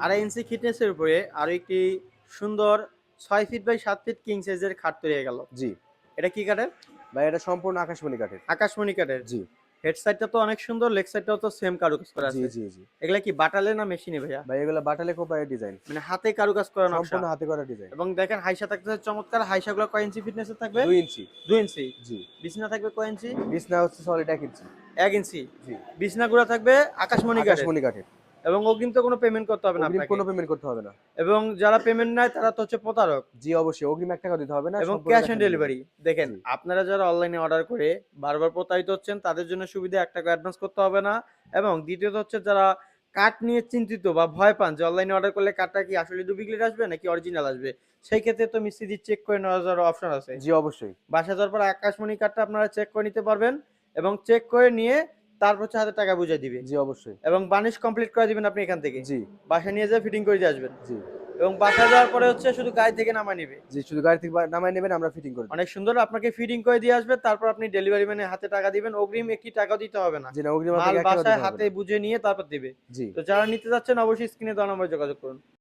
2.5 ইঞ্চি থিকনেসের উপরে আরো একটি সুন্দর 6 ফিট বাই 7 ফিট কিং সাইজের খাট তৈরি হয়ে গেল। জি এটা কি কাঠের? ভাই, এটা সম্পূর্ণ আকাশমণি কাঠের। আকাশমণি কাঠের। জি হেড সাইডটা তো অনেক সুন্দর, লেগ সাইডটাও তো সেম কারুকাজ করা জি আছে। জি জি এগুলা কি বাটালে না মেশিনে ভাইয়া? ভাই, এগুলো বাটালে কোপারের ডিজাইন, মানে হাতে কারুকাজ করা নকশা। সম্পূর্ণ হাতে করা ডিজাইন। এবং দেখেন হাইসা থাকতেছে চমৎকার। হাইসাগুলো কয় ইঞ্চি ফিটনেসে থাকবে? 2 ইঞ্চি। 2 ইঞ্চি। জি। বিছনা থাকবে কয় ইঞ্চি? বিছনা হচ্ছে সলিড 1 ইঞ্চি। 1 ইঞ্চি। জি। বিছনাগুলো থাকবে আকাশমণি কাঠের। আকাশমণি কাঠের। এবং অগ্রিম তো কোনো পেমেন্ট করতে হবে না অগ্রিম আপনাকে। কোনো পেমেন্ট করতে হবে না। এবং যারা পেমেন্ট নেয় তারা তো হচ্ছে প্রতারক। জি অবশ্যই, অগ্রিম 1 টাকাও দিতে হবে না, এবং সম্পূর্ণ cash cash on on delivery. Delivery. দেখেন জি আপনারা যারা অনলাইনে অর্ডার করে বারবার প্রতারিত হচ্ছেন তাদের জন্য সুবিধা, 1 টাকা অ্যাডভান্স করতে হবে না। এবং দ্বিতীয়ত হচ্ছে যারা কার্ড নিয়ে চিন্তিত বা ভয় পান যে অনলাইনে অর্ডার করলে কার্ডটা কি আসলে ডুপ্লিকেট আসবে নাকি অরিজিনাল আসবে, সেই ক্ষেত্রে তো মিস্ত্রি চেক করে নেওয়ার অপশন আছে। জি অবশ্যই। বাসা যাওয়ার পর আকাশমণি কার্ডটা আপনারা চেক করে নিতে পারবেন এবং চেক করে নিয়ে তারপর হচ্ছে হাতে টাকা বুঝিয়ে দিবে। জি অবশ্যই। এবং বানিশ কমপ্লিট করে দিবেন আপনি এখান থেকে। জি বাসায় নিয়ে যেয়ে ফিটিং করে দিয়ে আসবেন। জি এবং বাসায় যাওয়ার পরে হচ্ছে শুধু গাড়ি থেকে নামায় নিবে। জি শুধু গাড়ি থেকে নামায় নেবেন, আমরা ফিটিং করে দেব। অনেক সুন্দর, আপনাকে ফিটিং করে দিয়ে আসবে। তারপর আপনি ডেলিভারি ম্যানের হাতে টাকা দিবেন। অগ্রিম একটি টাকাও দিতে হবে না। জি না, অগ্রিম মাল আপনাকে 1 টাকাও বাসায় দিতে হবে হাতে না। বুঝে নিয়ে তারপর দিবে। জি। তো যারা নিতে যাচ্ছেন অবশ্যই স্ক্রিনে দেওয়া নম্বরে যোগাযোগ করুন।